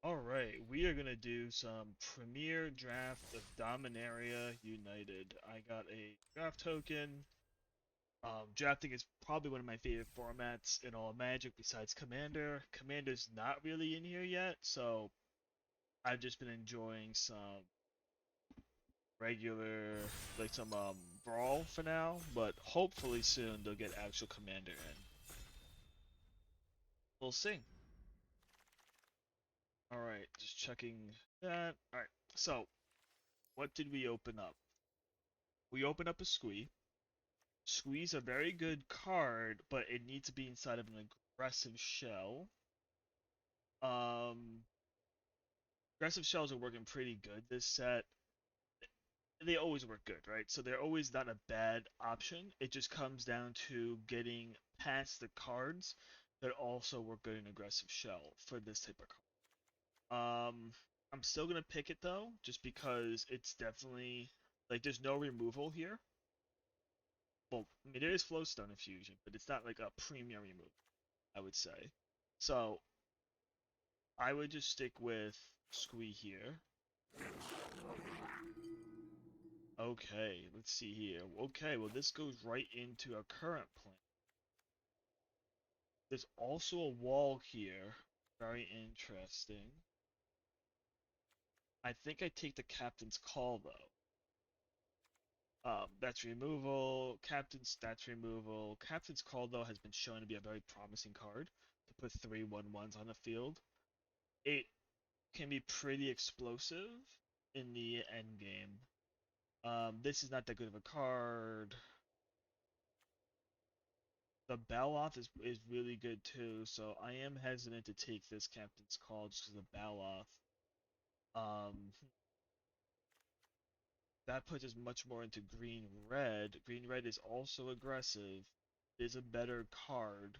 Alright, we are gonna do some Premier Draft of Dominaria United. I got a draft token. Drafting is probably one of my favorite formats in all of Magic besides Commander. Commander's not really in here yet, so I've just been enjoying some regular, like some Brawl for now, but hopefully soon they'll get actual Commander in. We'll see. Alright, just checking that. Alright, so what did we open up? We opened up a Squee. Squeeze a very good card, but it needs to be inside of an aggressive shell. Um, Aggressive shells are working pretty good this set. They always work good, right? So they're always not a bad option. It just comes down to getting past the cards that also work good in aggressive shell for this type of card. I'm still gonna pick it though, just because it's definitely like there's no removal here. Well, I mean there is Flowstone Infusion, but it's not like a premium removal, I would say. So I would just stick with Squee here. Okay, let's see here. Okay, well this goes right into our current plan. There's also a wall here. Very interesting. I think I take the Captain's Call though. That's removal. Captain's stats removal. Captain's Call though has been shown to be a very promising card to put 3/1/1s on the field. It can be pretty explosive in the end game. This is not that good of a card. The Baloth is really good too, so I am hesitant to take this Captain's Call just because of Baloth. Um, that puts us much more into green red. Green red is also aggressive. It is a better card.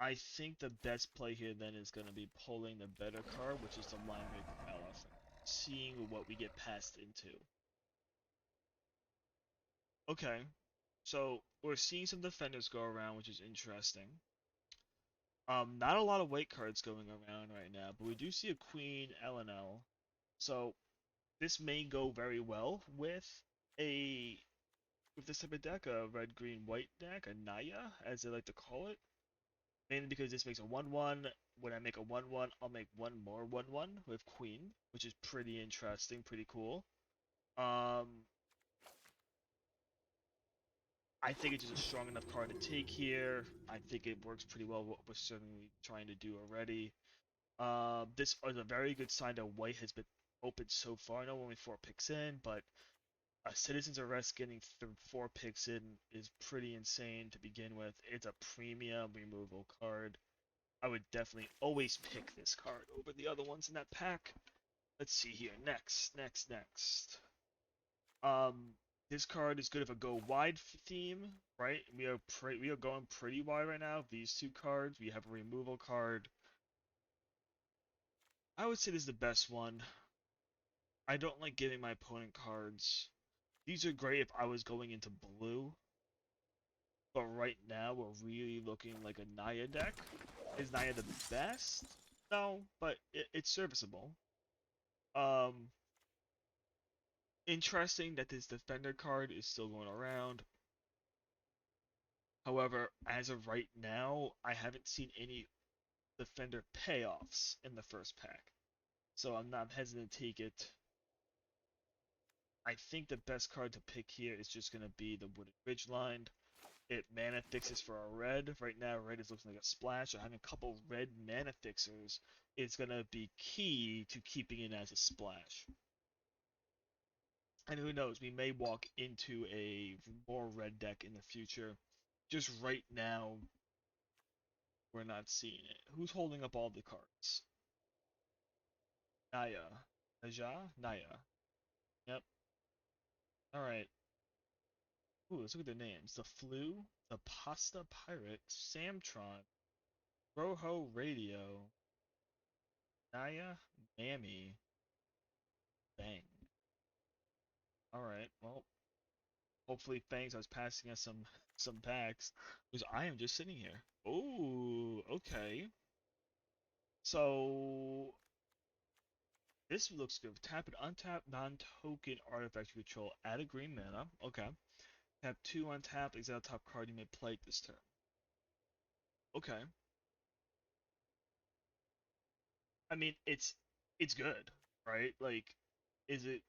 I think the best play here then is going to be pulling the better card, which is the Line Break Baloth, seeing what we get passed into. Okay, so we're seeing some defenders go around, which is interesting. Not a lot of white cards going around right now, but we do see a Queen LNL. So this may go very well a with this type of deck, a red, green, white deck, a Naya, as they like to call it. Mainly because this makes a 1/1. When I make a 1/1, I'll make one more 1/1 with Queen, which is pretty interesting, pretty cool. Um, I think it's just a strong enough card to take here. I think it works pretty well what we're certainly trying to do already. This is a very good sign that white has been open so far. I know only 4 picks in, but a Citizen's Arrest getting 4 picks in is pretty insane to begin with. It's a premium removal card. I would definitely always pick this card over the other ones in that pack. Let's see here. Next. Um, this card is good if a go wide theme, right? We are going pretty wide right now. These two cards. We have a removal card. I would say this is the best one. I don't like giving my opponent cards. These are great if I was going into blue, but right now we're really looking like a Naya deck. Is Naya the best? No, but it's serviceable. Um, Interesting that this defender card is still going around. However, as of right now, I haven't seen any defender payoffs in the first pack, so I'm not hesitant to take it. I think the best card to pick here is just going to be the Wooded Ridgeline. It mana fixes for a red. Right now, red is looking like a splash. So having a couple red mana fixers is going to be key to keeping it as a splash. And who knows, we may walk into a more red deck in the future. Just right now, we're not seeing it. Who's holding up all the cards? Naya. Naja? Naya. Yep. Alright. Ooh, let's look at the names. The Flu, the Pasta Pirate, Samtron, Rojo Radio, Naya, Mammy, Bang. Alright, well, Hopefully Fangs is passing us some packs. Because I am just sitting here. Oh, okay. So this looks good. Tap an untap non-token artifact you control. Add a green mana. Okay. Tap 2 untap, exile top card you may play this turn. Okay. I mean, it's good, right? Like, is it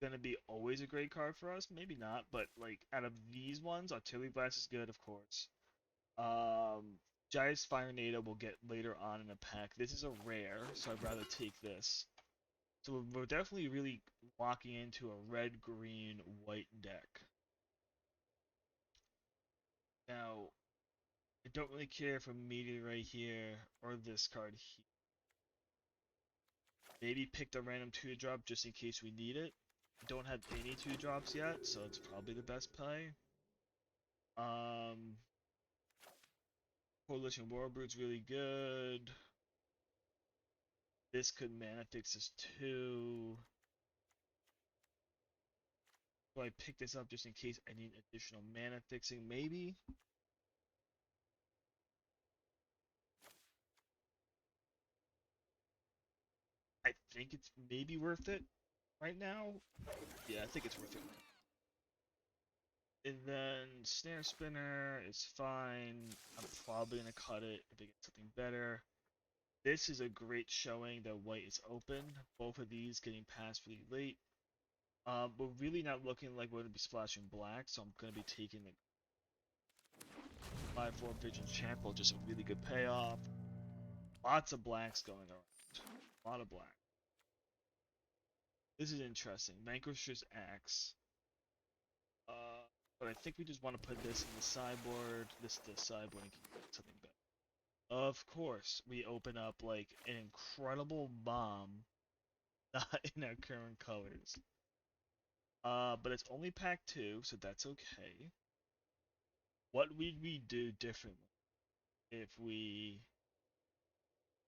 gonna be always a great card for us? Maybe not, but like out of these ones, Artillery Blast is good, of course. Um, Giant's Fire Nado will get later on in a pack. This is a rare, so I'd rather take this. So we're definitely really walking into a red, green, white deck. Now, I don't really care for Meteorite here or this card here. Maybe pick the random 2-drop just in case we need it. I don't have any 2-drops yet, so it's probably the best play. Um, Coalition Warbrood's really good. This could mana fix us too. So I pick this up just in case I need additional mana fixing, maybe? I think it's maybe worth it right now. Yeah, I think it's worth it. And then Snare Spinner is fine. I'm probably going to cut it if I get something better. This is a great showing that white is open. Both of these getting passed really late. We're really not looking like we're going to be splashing black, so I'm going to be taking the 5-4 Vision Trample, just a really good payoff. Lots of blacks going around. A lot of black. This is interesting. Vanquisher's Axe. But I think we just want to put this in the sideboard. This is the sideboard and keep something better. Of course, we open up like an incredible bomb, not in our current colors. But it's only pack 2, so that's okay. What would we do differently if we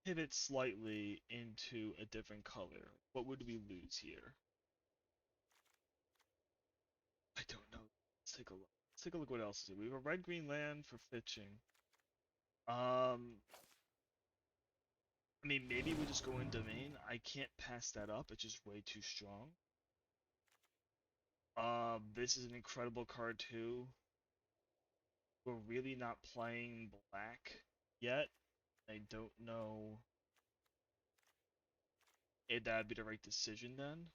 pivot slightly into a different color? What would we lose here? I don't know. Let's take a look. Let's take a look what else is it. We have a red-green land for fetching. I mean, maybe we just go in domain. I can't pass that up. It's just way too strong. This is an incredible card too. We're really not playing black yet. I don't know if that'd be the right decision then.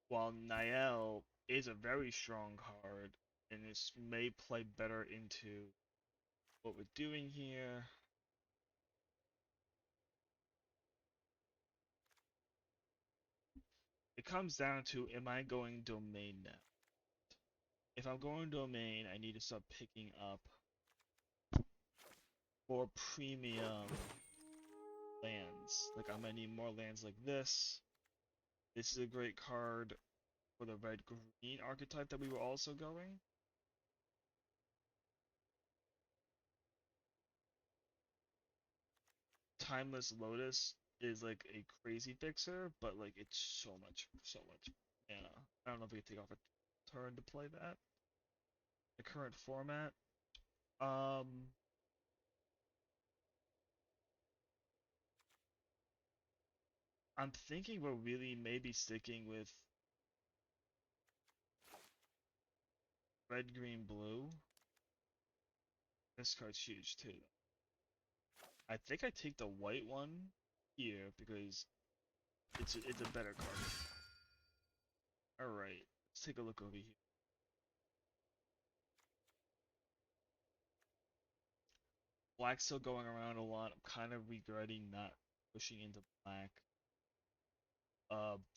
While Niall is a very strong card, and this may play better into what we're doing here. It comes down to, am I going domain now? If I'm going domain, I need to start picking up more premium lands. Like, I'm gonna need more lands like this. This is a great card for the red-green archetype that we were also going. Timeless Lotus is like a crazy fixer, but like it's so much mana. I don't know if we can take off a turn to play that. The current format. Um, I'm thinking we're really maybe sticking with red, green, blue. This card's huge too. I think I take the white one here because it's a better card. All right, let's take a look over here. Black's still going around a lot. I'm kind of regretting not pushing into black.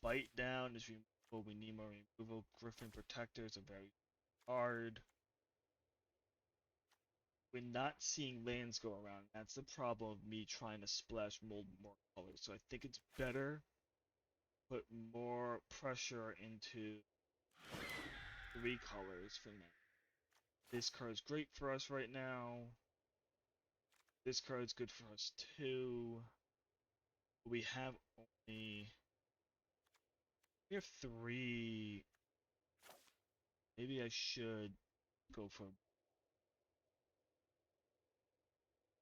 Bite down is removal. We need more removal. Griffin Protectors are very hard. We're not seeing lands go around. That's the problem of me trying to splash mold more colors. So I think it's better put more pressure into 3 colors for now. This card's great for us right now. This card's good for us too. We have only... We have 3 Maybe I should go for,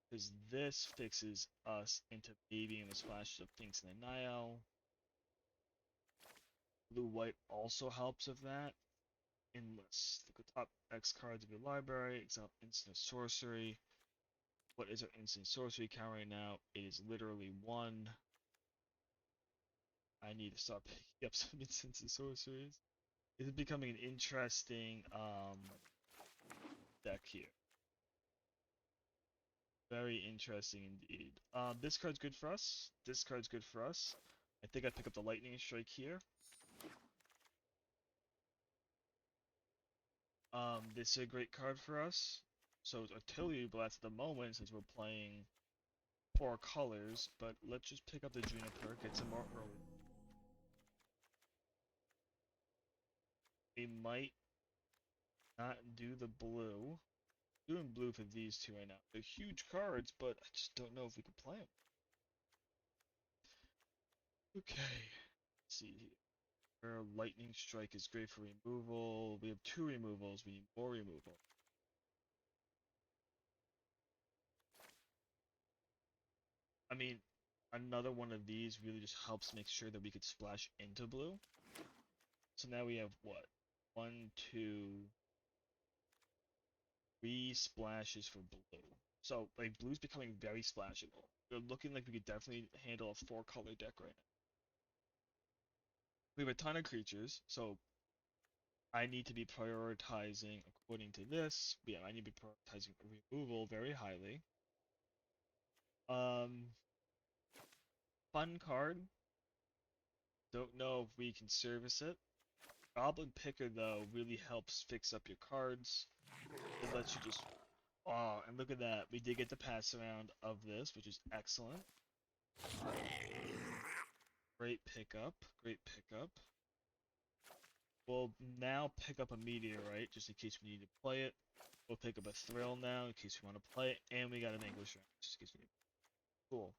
because this fixes us into maybe in the splashes of things in the Nile. Blue white also helps with that. Endless. Look at top X cards of your library. Example instant sorcery. What is our instant sorcery count right now? It is literally 1. I need to start picking up some instant sorceries. This is becoming an interesting deck here. Very interesting indeed. This card's good for us. This card's good for us. I think I pick up the lightning strike here. This is a great card for us. So it's artillery blast at the moment since we're playing 4 colors, but let's just pick up the juniper, get some more early. We might not do the blue. Doing blue for these two right now. They're huge cards, but I just don't know if we can play them. Okay, let's see here. Lightning strike is great for removal. We have 2 removals. We need more removal. I mean, another one of these really just helps make sure that we could splash into blue. So now we have what? 1, 2, 3 splashes for blue. So like blue's becoming very splashable. We're looking like we could definitely handle a 4-color deck right now. We have a ton of creatures, so I need to be prioritizing according to this. Yeah, I need to be prioritizing removal very highly. Fun card. Don't know if we can service it. Goblin Picker though really helps fix up your cards. It lets you just and look at that. We did get the pass around of this, which is excellent. Great pickup. Great pickup. We'll now pick up a meteorite just in case we need to play it. We'll pick up a thrill now in case we want to play it, and we got an English round just in case we need. Cool.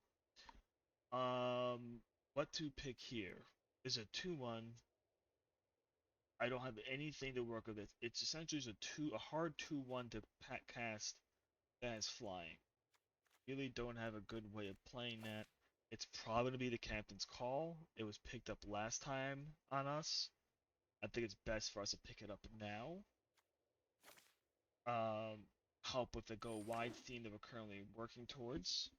What to pick here? Is a 2/1. I don't have anything to work with it. It's essentially a hard 2/1 to cast that is flying. Really don't have a good way of playing that. It's probably going to be the captain's call. It was picked up last time on us. I think it's best for us to pick it up now. Help with the go wide theme that we're currently working towards.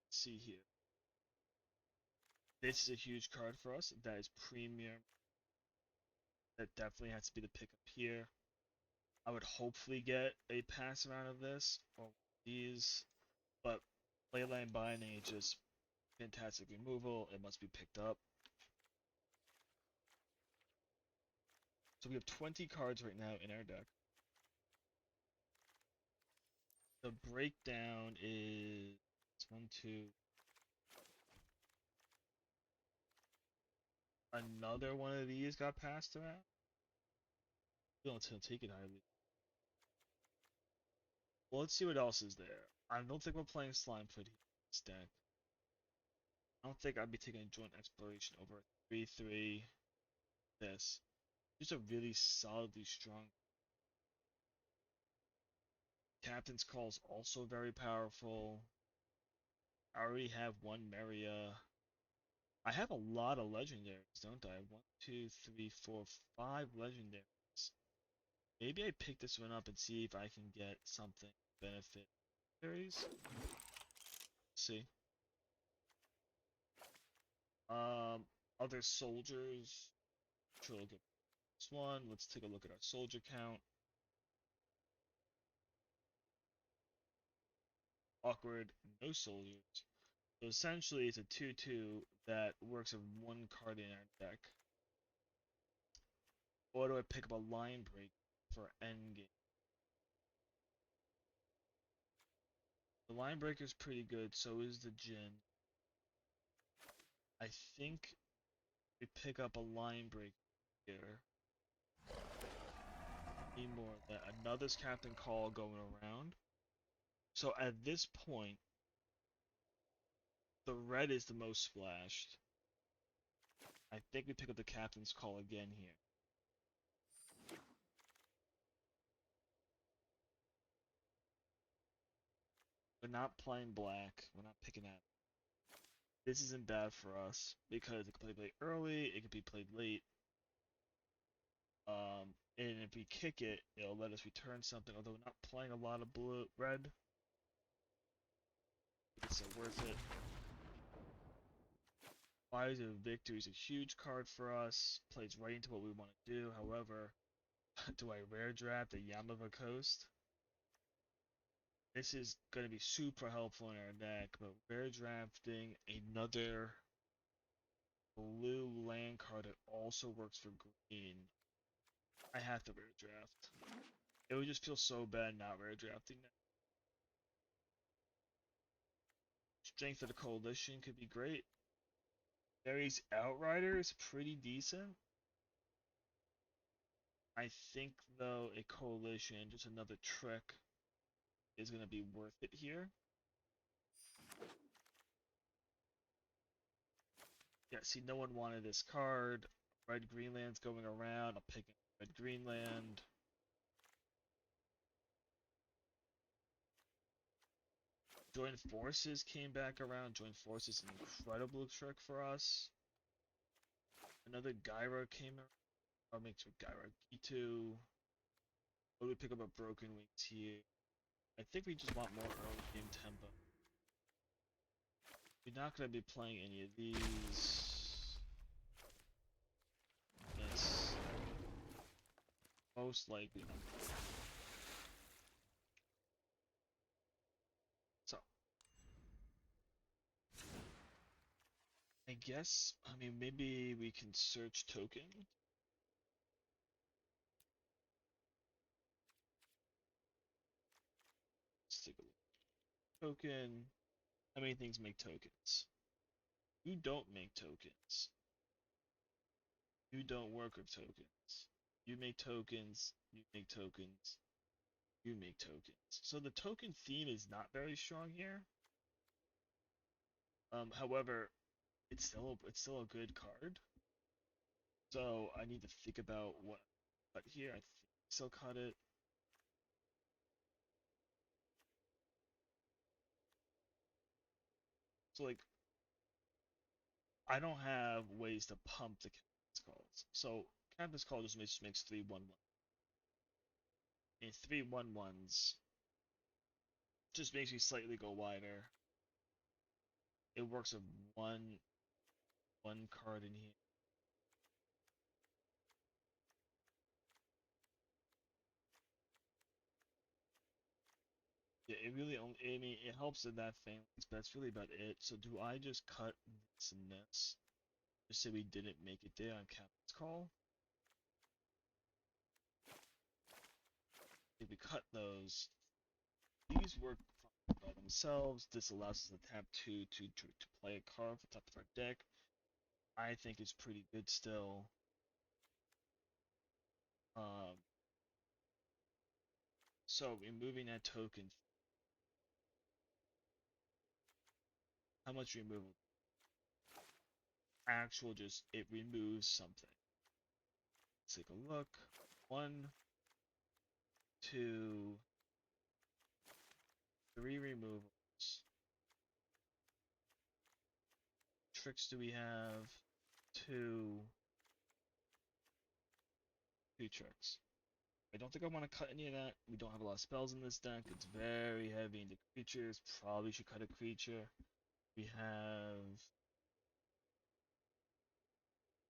Let's see here. This is a huge card for us. That is premium. That definitely has to be the pickup here. I would hopefully get a pass around of this or these, but Leyline Binding is just fantastic removal. It must be picked up. So we have 20 cards right now in our deck. The breakdown is 1, 2. Another one of these got passed around. We don't take it highly. Well, let's see what else is there. I don't think we're playing Slime Foot here instead. I don't think I'd be taking a joint exploration over 3/3. This. Just a really solidly strong. Captain's Call is also very powerful. I already have 1 Maria. I have a lot of legendaries, don't I? 1, 2, 3, 4, 5 legendaries. Maybe I pick this one up and see if I can get something benefit. Legendaries? See. Other soldiers. Sure, we'll get this one. Let's take a look at our soldier count. Awkward, no soldiers. So essentially, it's a 2/2 that works with 1 card in our deck. Or do I pick up a line break for endgame? The line breaker is pretty good, so is the Jin. I think we pick up a line break here. Need more of that. Another's Captain Call going around. So at this point, The red is the most splashed. I think we pick up the captain's call again here. We're not playing black. We're not picking that. This isn't bad for us because it can be played early, it can be played late. And if we kick it, it'll let us return something. Although we're not playing a lot of red, it's still worth it. Fires of Victory is a huge card for us. Plays right into what we want to do. However, do I rare draft the Yamava Coast? This is going to be super helpful in our deck, but rare drafting another blue land card that also works for green. I have to rare draft. It would just feel so bad not rare drafting that. Strength of the Coalition could be great. Barry's Outrider is pretty decent. I think, though, a Coalition, just another trick, is going to be worth it here. Yeah, see, no one wanted this card. Red Greenland's going around. I'll pick Red Greenland. Joint Forces came back around. Joint Forces is an incredible trick for us. Another Gyra came around. I'll make sure Gyra Gitu. What do we pick up a Broken Wings here? I think we just want more early game tempo. We're not going to be playing any of these. Yes. Most likely not. So. I guess, I mean, maybe we can search token. Let's take a look. Token. How many things make tokens? You don't make tokens. You don't work with tokens. You make tokens. You make tokens. You make tokens. So the token theme is not very strong here. However, it's still a good card. So I need to think about what cut here. I think still cut it. So like I don't have ways to pump the Captain's Calls. So Captain's Call just makes 3/1/1. And 3/1/1s just makes me slightly go wider. It works with one card in here. Yeah, it really only, I mean, it helps in that thing, but that's really about it. So do I just cut this and this? Just say we didn't make it there on Captain's Call? If we cut those, these work by themselves. This allows us to tap to play a card off the top of our deck. I think it's pretty good still. Um, so removing that token, how much removal? Actual, just it removes something. Let's take a look. 1, 2, 3 removals. Tricks do we have? 2 tricks. I don't think I want to cut any of that. We don't have a lot of spells in this deck. It's very heavy into creatures. Probably should cut a creature. We have...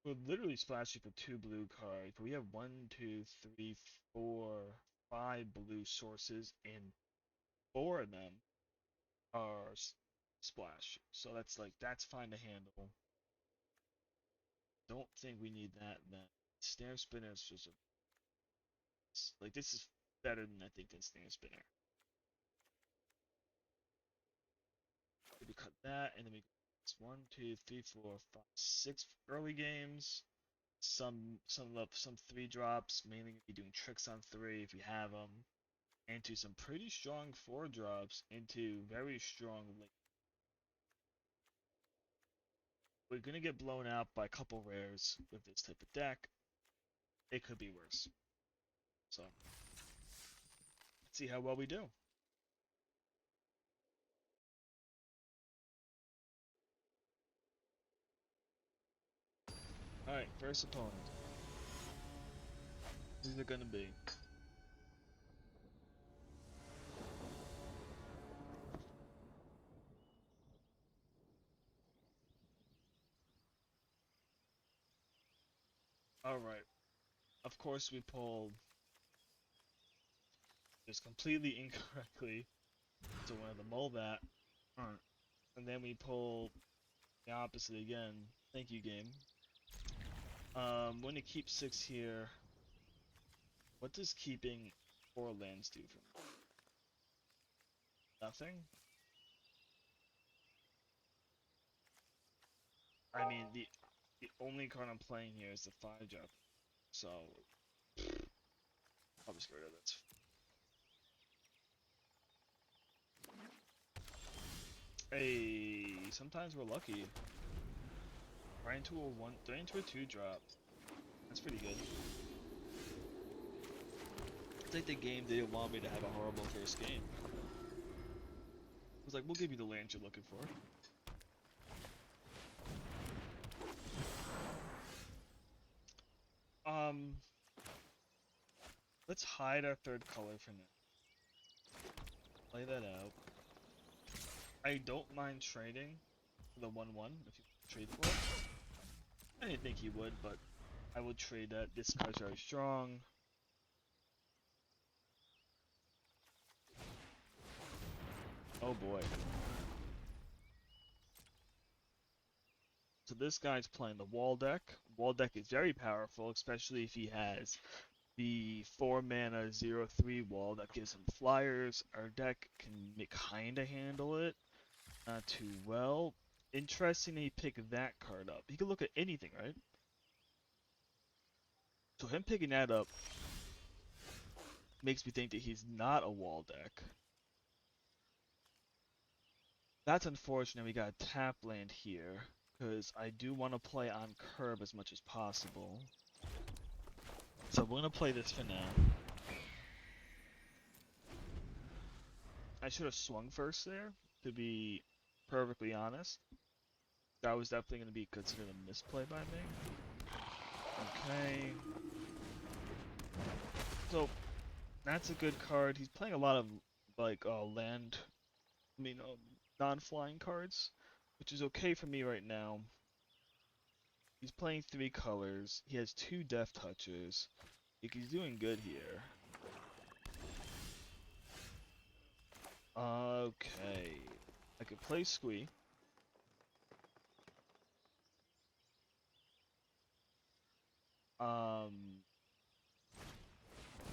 We're literally splashing for 2 blue cards. But we have 1, 2, 3, 4, 5 blue sources, and 4 of them are splash. So that's fine to handle. Don't think we need that then. Snare Spinner is just this is better than I think than Snare Spinner. We cut that, and then we go 1, 2, 3, 4, 5, 6 early games. Some 3 drops, mainly be doing tricks on 3 if we have them, into some pretty strong 4 drops, into very strong late. we're gonna get blown out by a couple rares with this type of deck. It could be worse. So, let's see how well we do. Alright, first opponent. Who's it gonna be? Alright. Of course we pulled just completely incorrectly. So one of the mull that. Alright. And then we pull the opposite again. Thank you, game. When to keep 6 here. What does keeping 4 lands do for me? Nothing? I mean, the only card I'm playing here is the 5 drop. So, I'll just get rid of it. Hey, sometimes we're lucky. Right into a 2 drop. That's pretty good. I think the game didn't want me to have a horrible first game. It was like, we'll give you the land you're looking for. Let's hide our 3rd color for now. Play that out. I don't mind trading for the 1/1 if you trade for it. I didn't think he would, but I would trade that. This card's very strong. Oh boy. So this guy's playing the wall deck. Wall deck is very powerful, especially if he has the 4 mana 0/3 wall that gives him flyers. Our deck can kinda handle it. Not too well. Interesting he picked that card up. He could look at anything, right? So him picking that up makes me think that he's not a wall deck. That's unfortunate. We got a tap land here because I do want to play on curb as much as possible. So we're gonna play this for now. I should have swung first there, to be perfectly honest. That was definitely gonna be considered a misplay by me. Okay. So that's a good card. He's playing a lot of like land, non-flying cards, which is okay for me right now. He's playing 3 colors. He has 2 death touches. He's doing good here. Okay. I could play Squee.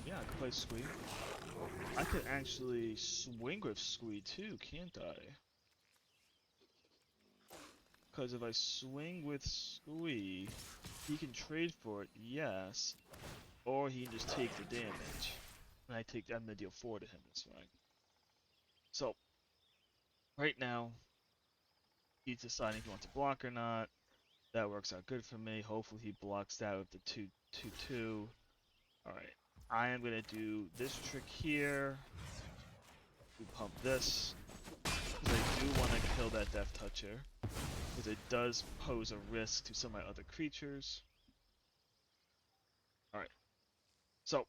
Yeah, I could play Squee. I could actually swing with Squee too, can't I? Because if I swing with Squee, he can trade for it, yes. Or he can just take the damage. And I'm gonna deal 4 to him, that's fine. So, right now, he's deciding if he wants to block or not. That works out good for me. Hopefully he blocks that with the 2/2. Alright. I am gonna do this trick here. We pump this. Because I do want to kill that Death Toucher. Because it does pose a risk to some of my other creatures. Alright. So,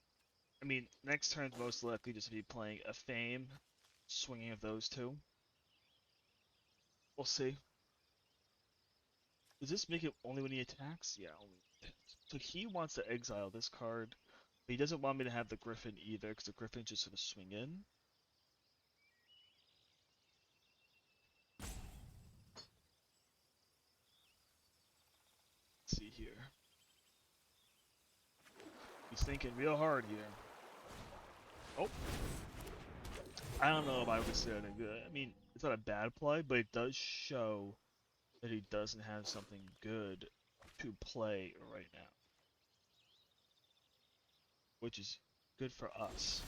I mean, next turn's most likely just to be playing a Fame, swinging of those 2. We'll see. Does this make it only when he attacks? Yeah, only when he attacks. So he wants to exile this card. But he doesn't want me to have the Griffin either, because the Griffin's just gonna swing in. Let's see here. He's thinking real hard here. Oh. I don't know if I would consider it good. I mean, it's not a bad play, but it does show that he doesn't have something good to play right now. Which is good for us.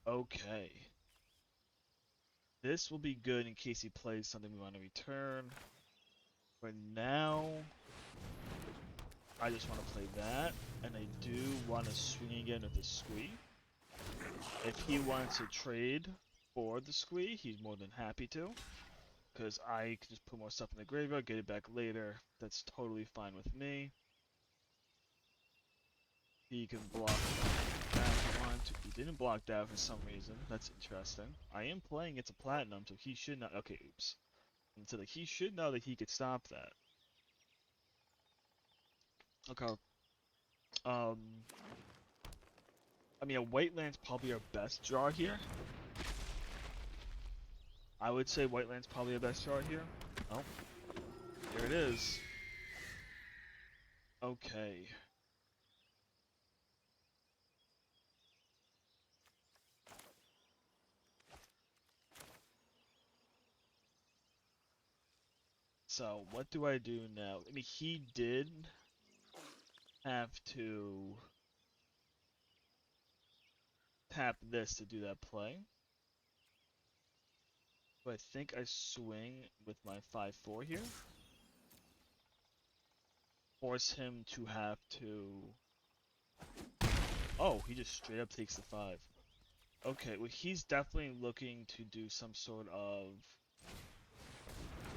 Okay. This will be good in case he plays something we want to return. For now, I just want to play that, and I do want to swing again with the squee. If he wants to trade for the squee, he's more than happy to. Because I can just put more stuff in the graveyard, get it back later. That's totally fine with me. He can block that if he wants to. He didn't block that for some reason. That's interesting. I am playing it's a platinum, so he should not. Okay, oops. And so like he should know that he could stop that. Okay. Um. I mean, a white land's probably our best draw here. I would say white land's probably our best draw here. Oh, here it is. Okay. So, what do I do now? I mean, he did have to tap this to do that play. But I think I swing with my 5-4 here. Force him to have to... Oh, he just straight up takes the 5. Okay, well he's definitely looking to do some sort of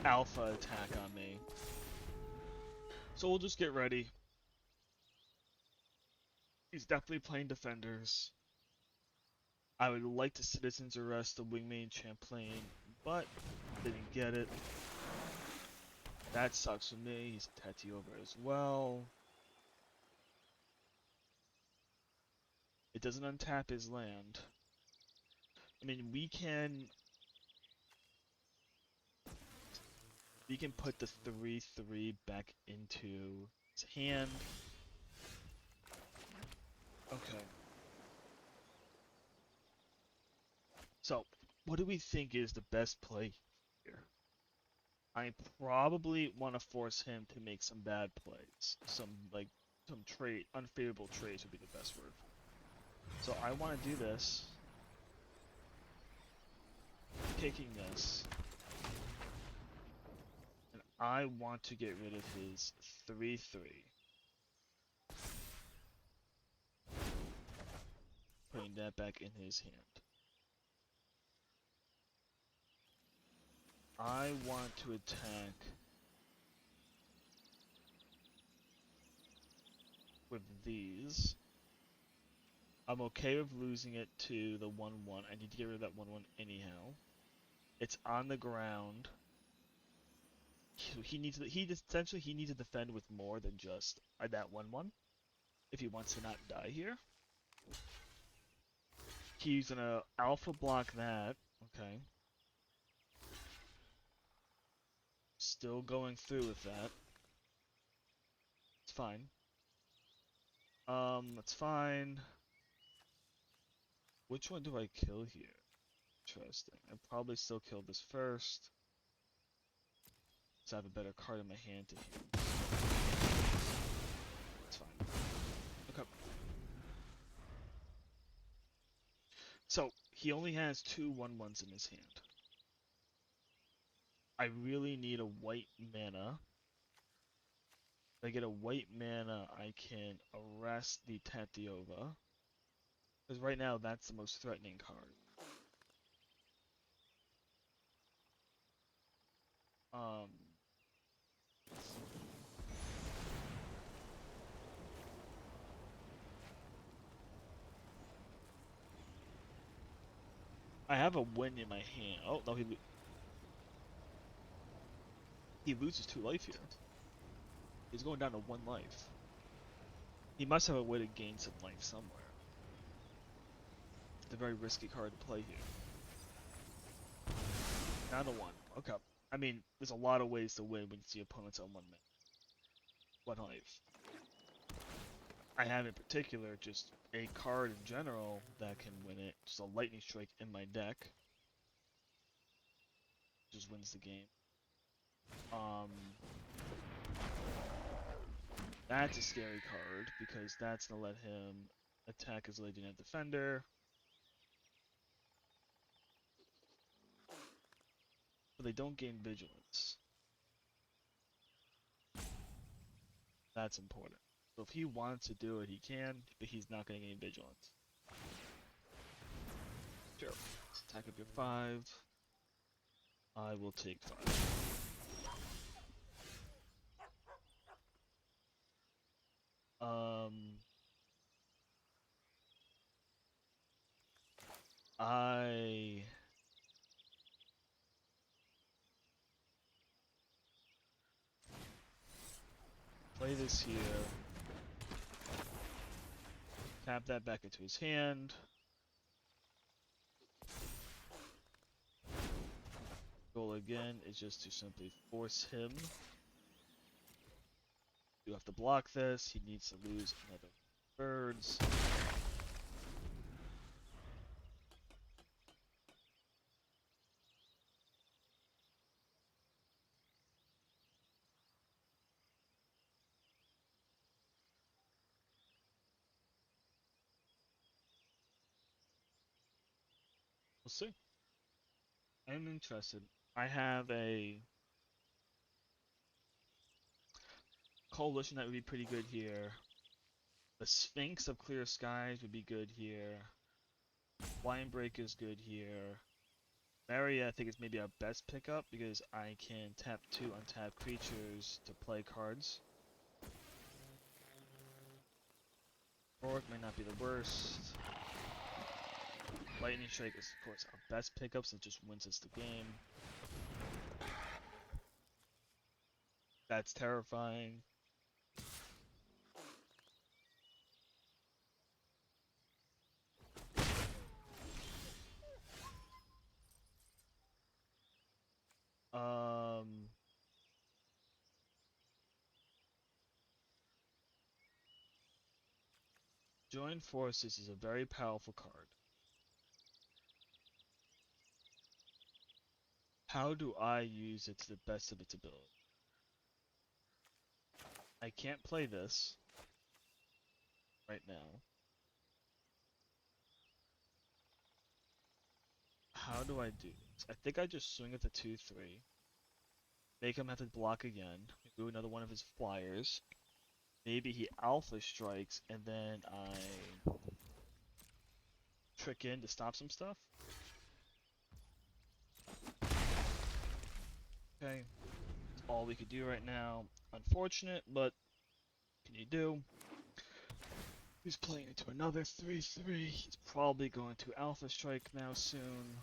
alpha attack on me. So we'll just get ready. He's definitely playing defenders. I would like to Citizen's Arrest the Wingmane Champlain, but didn't get it. That sucks for me. He's a Tati over as well. It doesn't untap his land. I mean, we can put the 3/3 back into his hand. Okay. So, what do we think is the best play here? I probably want to force him to make some bad plays. Some unfavorable trades would be the best word. So I want to do this. Taking this. And I want to get rid of his 3/3. Putting that back in his hand. I want to attack with these. I'm okay with losing it to the 1/1. I need to get rid of that 1/1 anyhow. It's on the ground. He needs to defend with more than just that 1/1 if he wants to not die here. He's gonna alpha block that. Okay. Still going through with that. It's fine. That's fine. Which one do I kill here? Interesting. I'd probably still kill this first. So I have a better card in my hand to hit. It's fine. Okay. So, he only has 2 1/1s in his hand. I really need a white mana. If I get a white mana, I can arrest the Tatiova. Because right now, that's the most threatening card. I have a win in my hand. Oh, no, he loses 2 life here. He's going down to 1 life. He must have a way to gain some life somewhere. It's a very risky card to play here. Down to 1. Okay. I mean, there's a lot of ways to win when the opponent's on 1 life. I have in particular just a card in general that can win it. Just a lightning strike in my deck. Just wins the game. That's a scary card because that's gonna let him attack his Legionnaire Defender. But they don't gain vigilance. That's important. So if he wants to do it, he can, but he's not going to gain vigilance. Sure. Attack up your 5. I will take 5. I play this here. Tap that back into his hand. Goal again is just to simply force him. You have to block this. He needs to lose another birds. We'll see. I'm interested. I have a coalition that would be pretty good here. The Sphinx of Clear Skies would be good here. Winebreak is good here. Maria, I think, is maybe our best pickup because I can tap 2 untapped creatures to play cards. Rourke might not be the worst. Lightning Strike is, of course, our best pickup, so it just wins us the game. That's terrifying. Join Forces is a very powerful card. How do I use it to the best of its ability? I can't play this right now. How do I do this? I think I just swing at the 2/3. Make him have to block again. Do another one of his flyers. Maybe he alpha strikes and then I trick in to stop some stuff. Okay. That's all we could do right now. Unfortunate, but what can you do? He's playing into another 3/3. He's probably going to alpha strike now soon.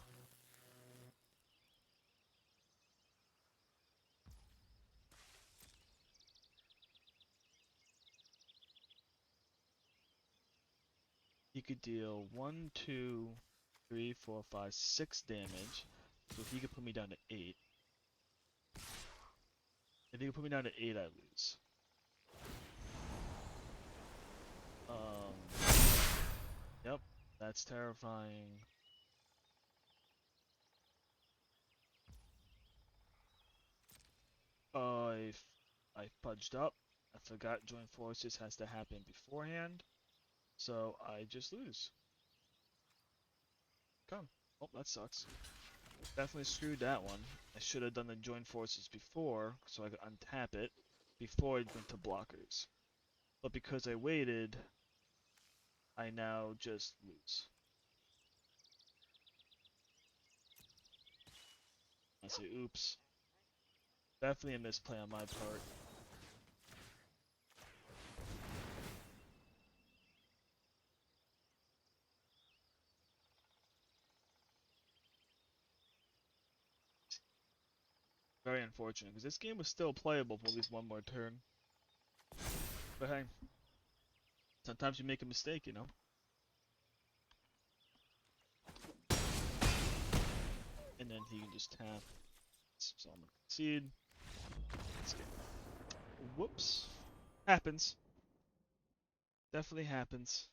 He could deal 1, 2, 3, 4, 5, 6 damage. So he could put me down to 8. If he could put me down to 8, I lose. Yep, that's terrifying. I fudged up. I forgot join forces has to happen beforehand. So I just lose. Come. Oh, that sucks. Definitely screwed that one. I should have done the join forces before, so I could untap it before I went to blockers. But because I waited, I now just lose. I say, oops. Definitely a misplay on my part. Very unfortunate, because this game was still playable for at least one more turn. But hey, sometimes you make a mistake, you know? And then he can just tap. So I'm gonna concede. Let's get... Whoops. Happens. Definitely happens.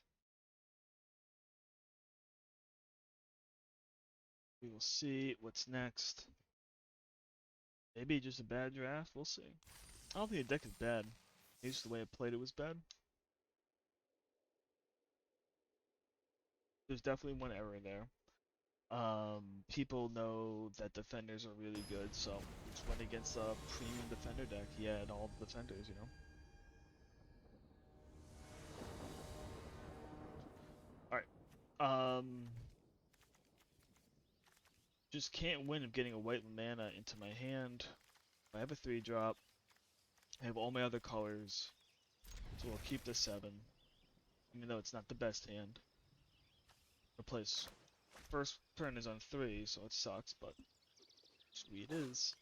We will see what's next. Maybe just a bad draft, we'll see. I don't think the deck is bad. Maybe just the way I played it was bad. There's definitely one error there. People know that defenders are really good, so just went against a premium defender deck. He had all the defenders, you know. Um, just can't win of getting a white mana into my hand. I have a 3-drop. I have all my other colors, so we'll keep the 7, even though it's not the best hand. Replace first turn is on 3, so it sucks, but sweet is.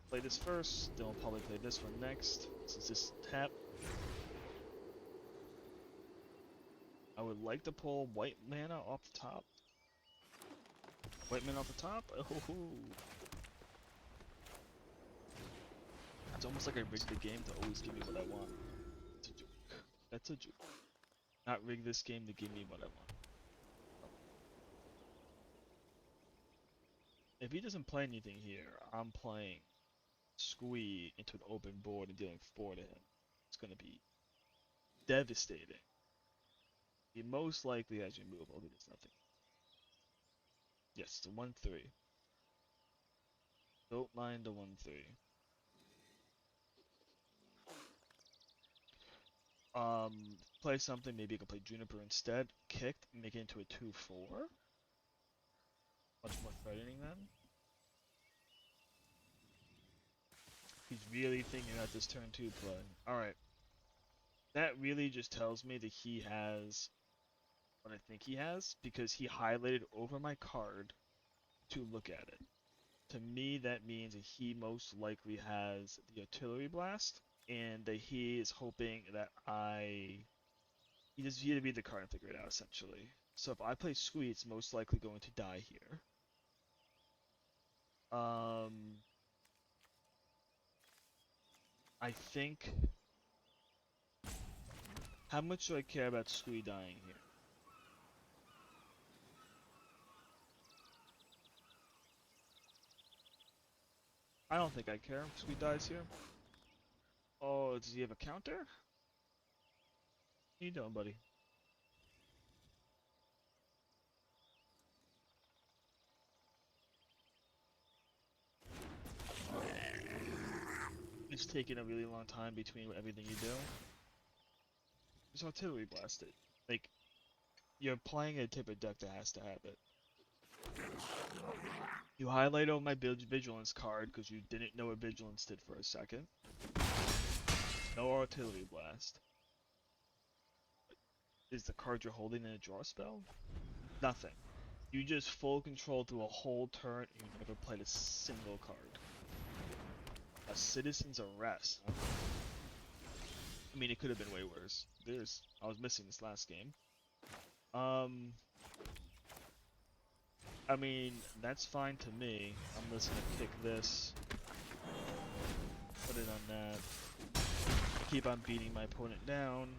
Play this first, then we'll probably play this one next, since this is tap. I would like to pull white mana off the top. White mana off the top? Oh, it's almost like I rigged the game to always give me what I want. It's a joke. That's a joke. Not rig this game to give me what I want. If he doesn't play anything here, I'm playing Squee into an open board and dealing 4 to him. It's gonna be devastating. He most likely has removal. He does nothing. Yes, it's a 1/3. Don't mind the 1/3. Play something. Maybe you can play Juniper instead. Kicked, make it into a 2/4. Much more threatening then. He's really thinking about this turn 2 play. Alright. That really just tells me that he has what I think he has, because he highlighted over my card to look at it. To me, that means that he most likely has the Artillery Blast, and that he is hoping that he just need to read the card and figure it out, essentially. So if I play Squee, it's most likely going to die here. I think... How much do I care about Squee dying here? I don't think I care if Squee dies here. Oh, does he have a counter? How you doing, buddy? It's taking a really long time between everything you do. Just Artillery Blast it. Like, you're playing a type of deck that has to have it. You highlight over my Vigilance card because you didn't know what Vigilance did for a second. No Artillery Blast. Is the card you're holding in a draw spell? Nothing. You just full control through a whole turn and you never played a single card. A Citizen's Arrest. I mean, it could have been way worse. I was missing this last game. I mean, that's fine to me. I'm just gonna kick this. Put it on that. Keep on beating my opponent down.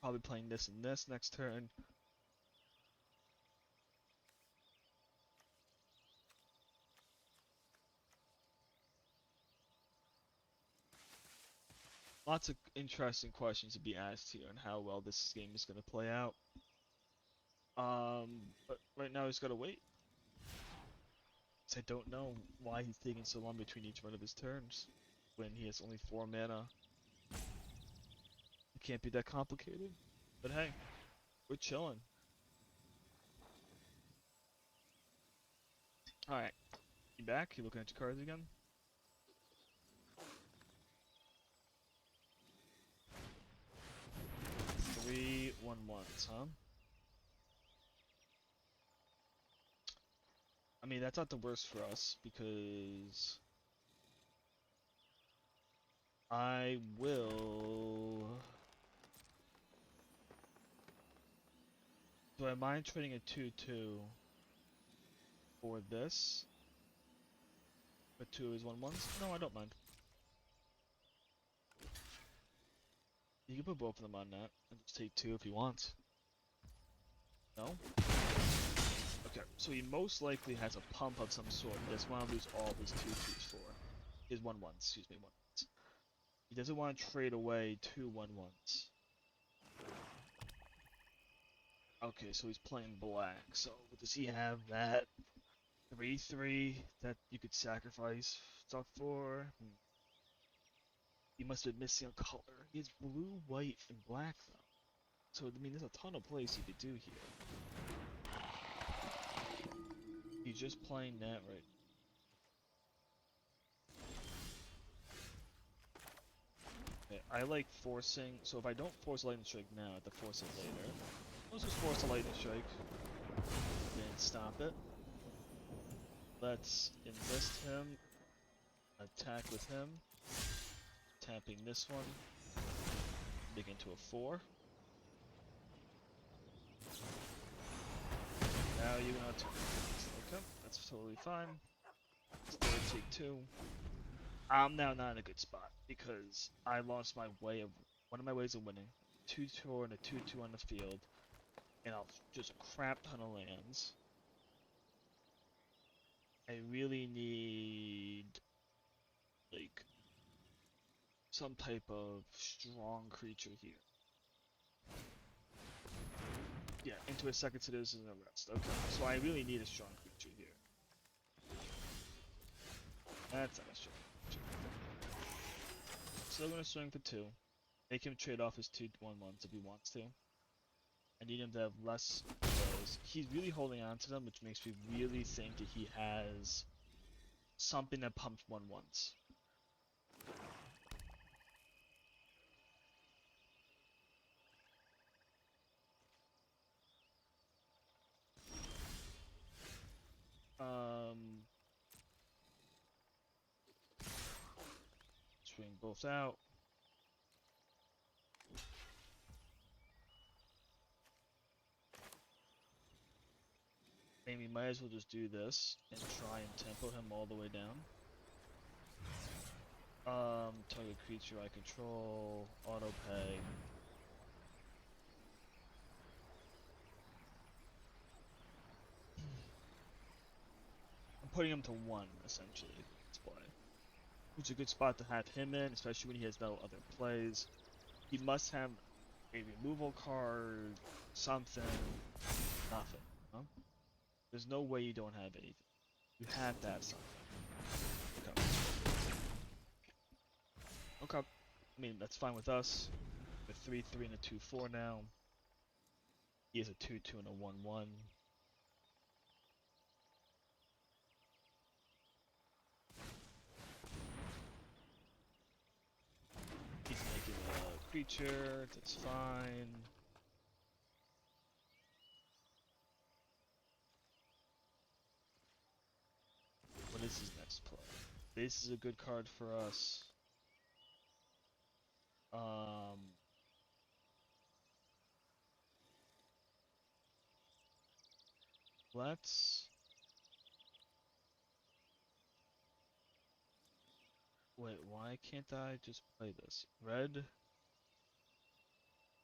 Probably playing this and this next turn. Lots of interesting questions to be asked here on how well this game is going to play out. But right now he's got to wait. I don't know why he's taking so long between each one of his turns when he has only 4 mana. It can't be that complicated. But hey, we're chilling. Alright, you back? You looking at your cards again? Three 1/1s, huh? I mean, that's not the worst for us, because I will... Do I mind trading a 2/2 for this? But 2 is 1/1s? No, I don't mind. You can put both of them on that, and just take 2 if he wants. No? Okay, so he most likely has a pump of some sort. He doesn't want to lose all of his 2/2s for. His 1/1s, excuse me, 1/1s. He doesn't want to trade away 2 1/1s. Okay, so he's playing black. So does he have that? 3/3 that you could sacrifice stuff for. He must have been missing a color. He has blue, white, and black though. So I mean, there's a ton of plays you could do here. He's just playing that right. Okay, I like forcing. So if I don't force lightning strike now, I have to force it later. Let's just force a lightning strike. Then stop it. Let's enlist him. Attack with him. Tapping this one. Make it into a 4. Now you're gonna turn. Okay, that's totally fine. Still take 2. I'm now not in a good spot because I lost my way of one of my ways of winning. 2-2 and a 2-2 on the field, and I'll just a crap ton of lands. I really need like some type of strong creature here. Yeah, into a second citizen arrest. Okay, so I really need a strong creature here. That's not a strong creature. Still gonna swing for 2. Make him trade off his 2/1/1s if he wants to. I need him to have less of those. He's really holding on to them, which makes me really think that he has something that pumps 1/1s. Swing both out. Maybe might as well just do this and try and tempo him all the way down. Target creature I control, auto pay. I'm putting him to 1 essentially. Let's play. Which is a good spot to have him in, especially when he has no other plays. He must have a removal card, something, nothing. Huh? There's no way you don't have anything. You have to have something. Okay. Okay. I mean, that's fine with us. A 3/3 and a 2/4 now. He has a 2/2 and a 1/1. He's making a creature. That's fine. What is his next play? This is a good card for us. Let's... Wait, why can't I just play this? Red.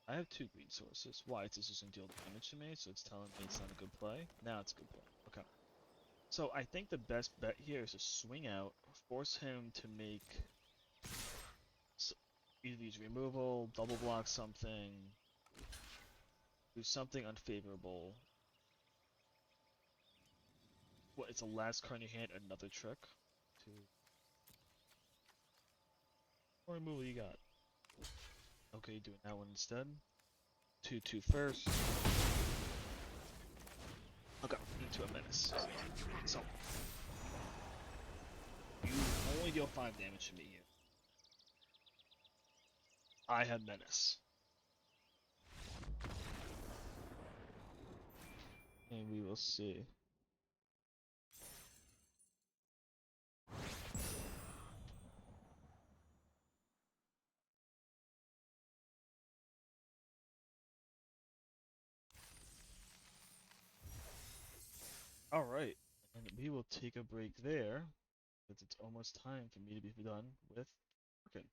I have 2 green sources. Why? It's just gonna deal damage to me, so it's telling me it's not a good play. Now it's a good play. Okay. So I think the best bet here is to swing out, force him to make either use removal, double block something, do something unfavorable. What? It's a last card in your hand, another trick. 2. What removal you got? Okay, doing that one instead. 2/2 first. Okay, into a menace. So you only deal 5 damage to me here. I have menace. And we will see. Alright, and we will take a break there, because it's almost time for me to be done with working.